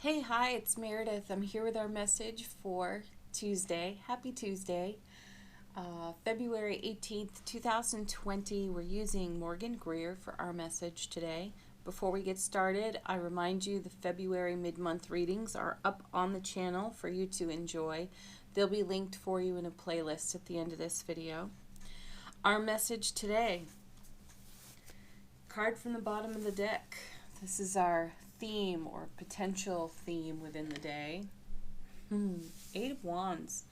Hey, hi, it's Meredith. I'm here with our message for Tuesday. Happy Tuesday, February 18th, 2020. We're using Morgan-Greer for our message today. Before we get started, I remind you the February mid-month readings are up on the channel for you to enjoy. They'll be linked for you in a playlist at the end of this video. Our message today, card from the bottom of the deck. This is our theme or potential theme within the day. Eight of Wands.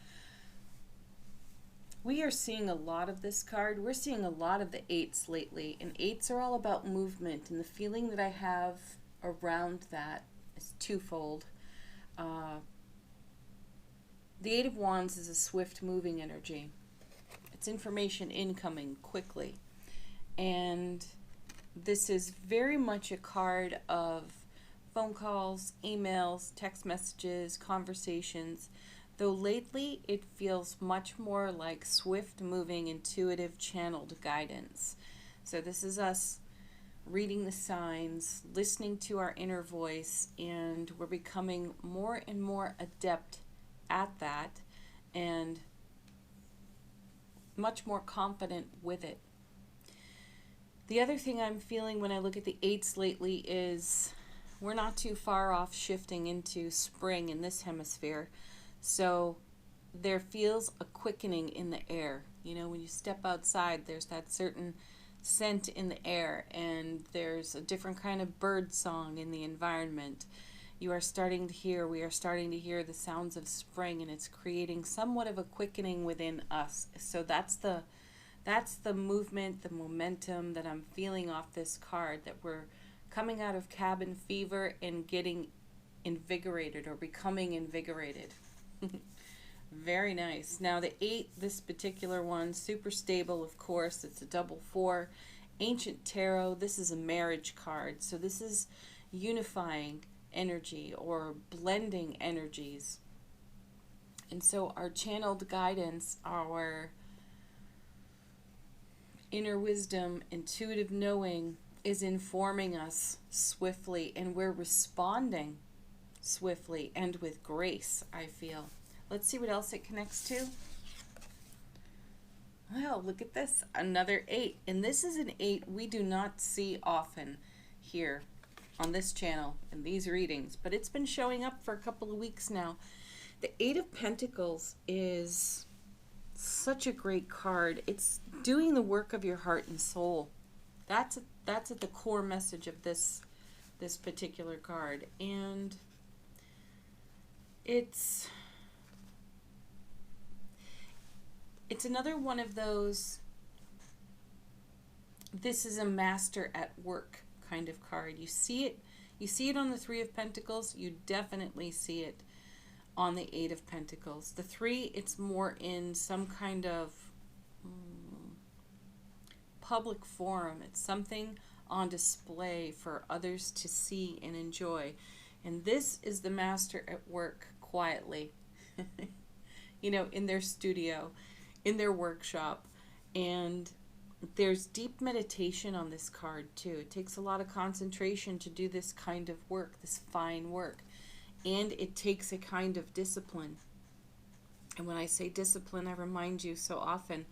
We are seeing a lot of this card. We're seeing a lot of the eights lately, and eights are all about movement, and the feeling that I have around that is twofold. The Eight of Wands is a swift moving energy. It's information incoming quickly, and this is very much a card of phone calls, emails, text messages, conversations, though lately it feels much more like swift moving, intuitive, channeled guidance. So this is us reading the signs, listening to our inner voice, and we're becoming more and more adept at that and much more confident with it. The other thing I'm feeling when I look at the eights lately is we're not too far off shifting into spring in this hemisphere. So there feels a quickening in the air. You know, when you step outside, there's that certain scent in the air, and there's a different kind of bird song in the environment. We are starting to hear the sounds of spring, and it's creating somewhat of a quickening within us. So that's the movement, the momentum that I'm feeling off this card, that we're coming out of cabin fever and getting invigorated or becoming invigorated. Very nice. Now the 8, this particular one, super stable, of course. It's a double 4. Ancient Tarot. This is a marriage card. So this is unifying energy or blending energies. And so our channeled guidance, our inner wisdom, intuitive knowing is informing us swiftly, and we're responding swiftly and with grace, I feel. Let's see what else it connects to. Well, look at this, another 8, and this is an 8 we do not see often here on this channel in these readings, but it's been showing up for a couple of weeks now. The 8 of Pentacles is such a great card. It's doing the work of your heart and soul. That's at the core message of this particular card, and it's another one of those, this is a master at work kind of card. You see it on the 3 of Pentacles. You definitely see it on the 8 of Pentacles. The 3, it's more in some kind of public forum. It's something on display for others to see and enjoy. And this is the master at work quietly, you know, in their studio, in their workshop. And there's deep meditation on this card too. It takes a lot of concentration to do this kind of work, this fine work. And it takes a kind of discipline. And when I say discipline, I remind you so often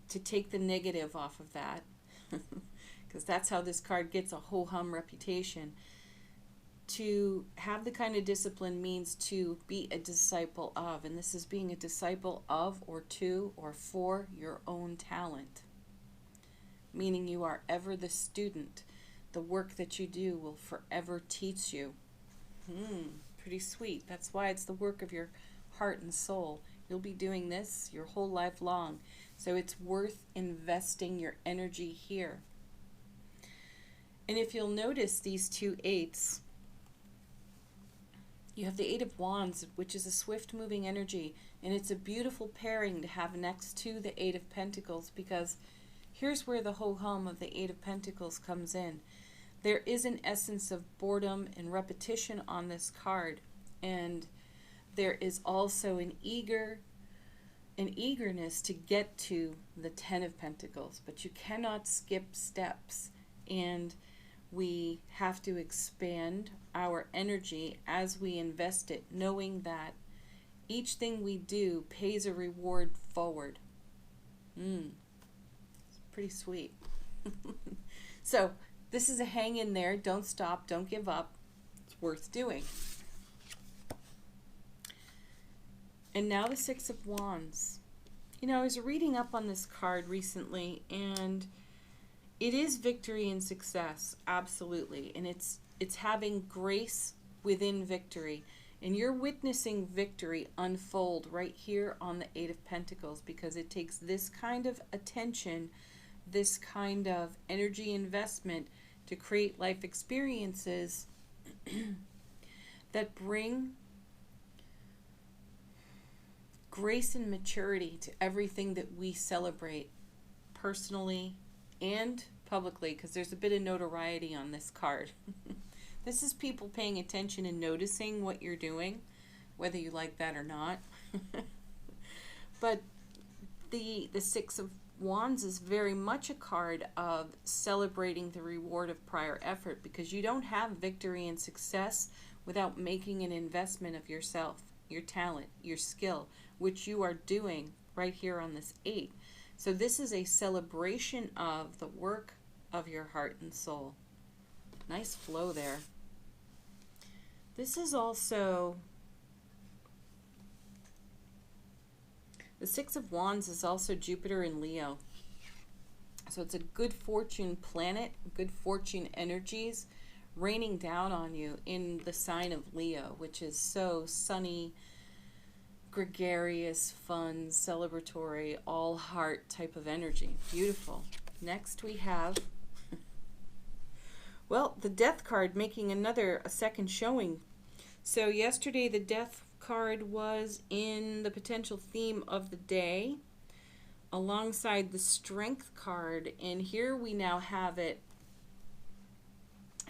to take the negative off of that, because that's how this card gets a ho-hum reputation. To have the kind of discipline means to be a disciple of, and this is being a disciple of or to or for your own talent, meaning you are ever the student. The work that you do will forever teach you. Pretty sweet. That's why it's the work of your heart and soul. You'll be doing this your whole life long. So it's worth investing your energy here. And if you'll notice these two 8s, you have the 8 of Wands, which is a swift moving energy. And it's a beautiful pairing to have next to the 8 of Pentacles, because here's where the ho-hum of the 8 of Pentacles comes in. There is an essence of boredom and repetition on this card, and there is also an eagerness to get to the 10 of Pentacles, but you cannot skip steps. And We have to expand our energy as we invest it, knowing that each thing we do pays a reward forward. It's pretty sweet. So this is a hang in there. Don't stop. Don't give up. It's worth doing. And now the Six of Wands. You know, I was reading up on this card recently, and it is victory and success, absolutely. And it's having grace within victory. And you're witnessing victory unfold right here on the Eight of Pentacles, because it takes this kind of attention, this kind of energy investment to create life experiences that bring grace and maturity to everything that we celebrate personally and publicly, because there's a bit of notoriety on this card. This is people paying attention and noticing what you're doing, whether you like that or not. But the Six of Wands is very much a card of celebrating the reward of prior effort, because you don't have victory and success without making an investment of yourself, your talent, your skill, which you are doing right here on this 8. So this is a celebration of the work of your heart and soul. Nice flow there. This is also, the Six of Wands is also Jupiter in Leo. So it's a good fortune planet, good fortune energies raining down on you in the sign of Leo, which is so sunny, gregarious, fun, celebratory, all heart type of energy. Beautiful. Next we have, well, the Death card making a second showing. So yesterday the Death card was in the potential theme of the day alongside the Strength card, and here we now have it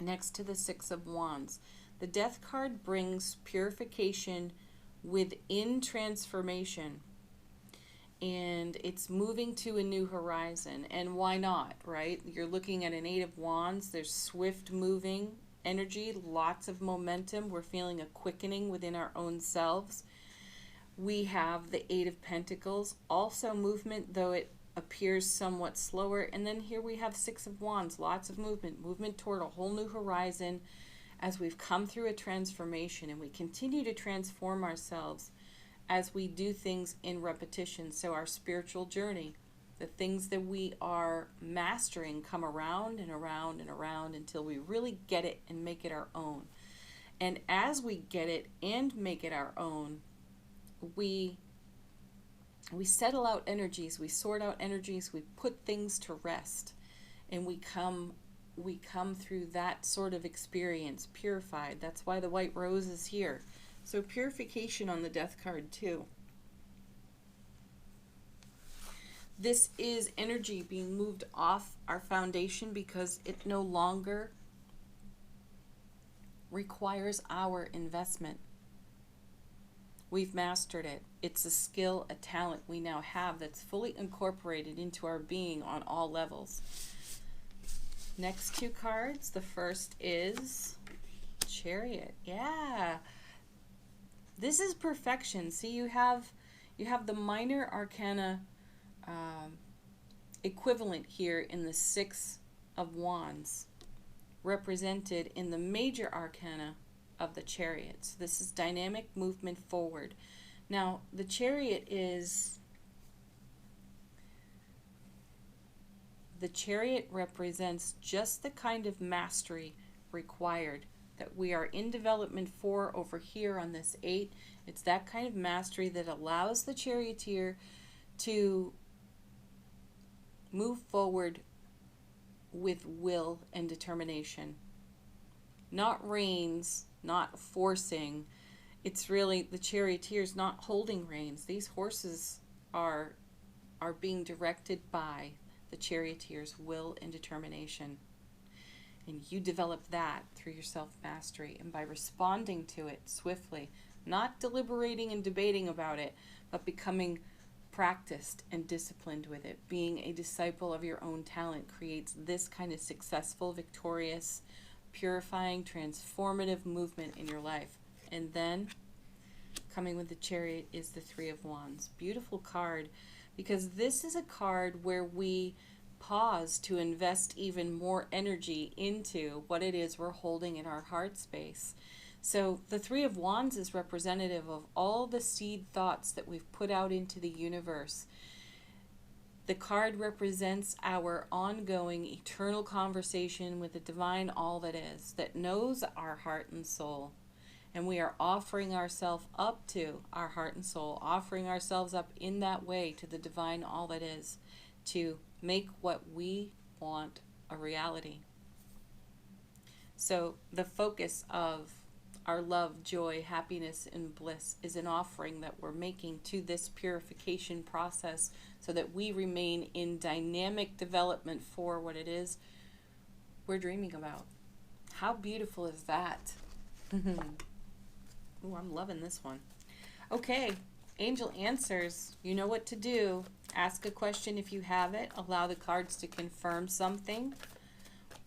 next to the Six of Wands. The Death card brings purification within transformation, and it's moving to a new horizon. And why not, right? You're looking at an Eight of Wands. There's swift moving energy, lots of momentum. We're feeling a quickening within our own selves. We have the Eight of Pentacles, also movement, though it appears somewhat slower. And then here we have Six of Wands, lots of movement toward a whole new horizon as we've come through a transformation, and we continue to transform ourselves as we do things in repetition. So our spiritual journey, the things that we are mastering, come around and around and around until we really get it and make it our own. And as we get it and make it our own, we settle out energies, we sort out energies, we put things to rest, and we come through that sort of experience purified. That's why the white rose is here. So purification on the Death card too. This is energy being moved off our foundation because it no longer requires our investment. We've mastered it. It's a skill, a talent we now have that's fully incorporated into our being on all levels. Next two cards. The first is Chariot. Yeah. This is perfection. See, you have the minor arcana equivalent here in the Six of Wands, represented in the major arcana of the Chariot. So this is dynamic movement forward. Now, the Chariot represents just the kind of mastery required that we are in development for over here on this 8. It's that kind of mastery that allows the charioteer to move forward with will and determination. Not reins, not forcing. It's really the charioteer's not holding reins. These horses are being directed by the charioteer's will and determination. And you develop that through your self-mastery and by responding to it swiftly, not deliberating and debating about it, but becoming practiced and disciplined with it. Being a disciple of your own talent creates this kind of successful, victorious, purifying, transformative movement in your life. And then coming with the Chariot is the Three of Wands. Beautiful card, because this is a card where we pause to invest even more energy into what it is we're holding in our heart space. So the Three of Wands is representative of all the seed thoughts that we've put out into the universe. The card represents our ongoing eternal conversation with the divine all that is, that knows our heart and soul. And we are offering ourselves up to our heart and soul, offering ourselves up in that way to the divine all that is, to make what we want a reality. So the focus of our love, joy, happiness, and bliss is an offering that we're making to this purification process so that we remain in dynamic development for what it is we're dreaming about. How beautiful is that? Ooh, I'm loving this one. Okay, angel answers. You know what to do. Ask a question if you have it. Allow the cards to confirm something,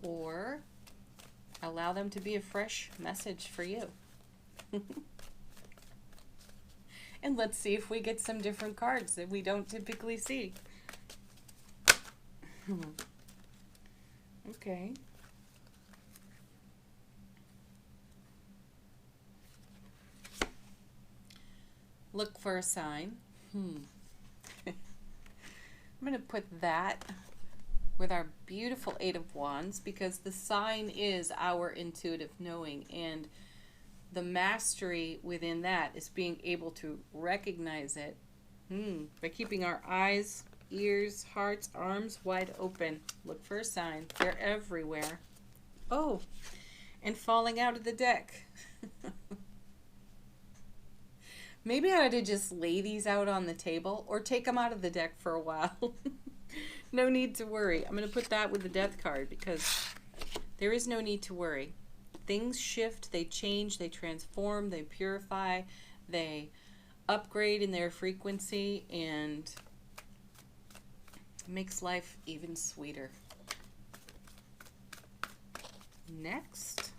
or allow them to be a fresh message for you. And let's see if we get some different cards that we don't typically see. Okay. Look for a sign. I'm going to put that with our beautiful Eight of Wands, because the sign is our intuitive knowing, and the mastery within that is being able to recognize it by keeping our eyes, ears, hearts, arms wide open. Look for a sign. They're everywhere. Oh, and falling out of the deck. Maybe I ought to just lay these out on the table or take them out of the deck for a while. No need to worry. I'm going to put that with the Death card, because there is no need to worry. Things shift, they change, they transform, they purify, they upgrade in their frequency, and it makes life even sweeter. Next.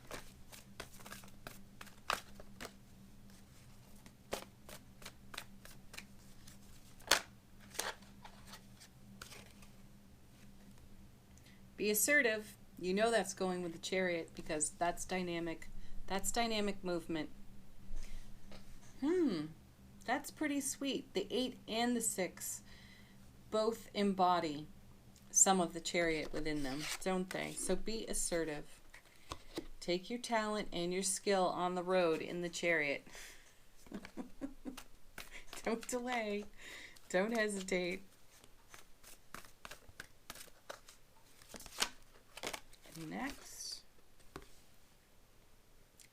Be assertive. You know that's going with the Chariot, because that's dynamic. That's dynamic movement. That's pretty sweet. The 8 and the 6 both embody some of the Chariot within them, don't they? So be assertive. Take your talent and your skill on the road in the Chariot. Don't delay. Don't hesitate. Next.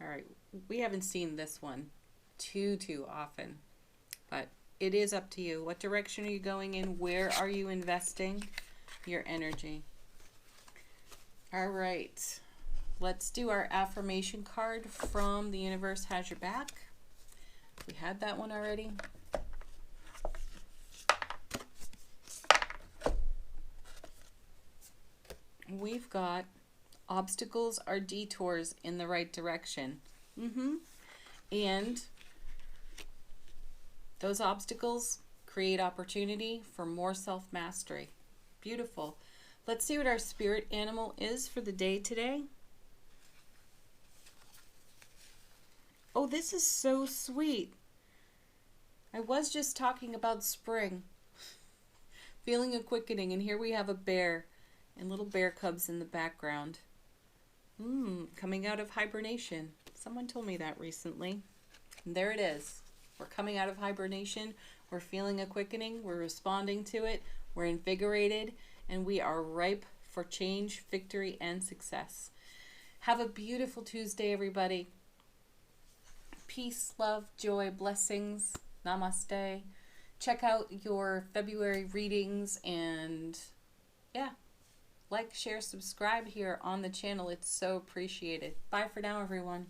All right, we haven't seen this one too often, but it is up to you. What direction are you going in? Where are you investing your energy? All right, let's do our affirmation card from The Universe Has Your Back. We had that one already. We've got obstacles are detours in the right direction. And those obstacles create opportunity for more self-mastery. Beautiful. Let's see what our spirit animal is for the day today. Oh, this is so sweet. I was just talking about spring. Feeling a quickening, and here we have a bear and little bear cubs in the background. Coming out of hibernation. Someone told me that recently. And there it is. We're coming out of hibernation. We're feeling a quickening. We're responding to it. We're invigorated. And we are ripe for change, victory, and success. Have a beautiful Tuesday, everybody. Peace, love, joy, blessings. Namaste. Check out your February readings, and yeah. Like, share, subscribe here on the channel. It's so appreciated. Bye for now, everyone.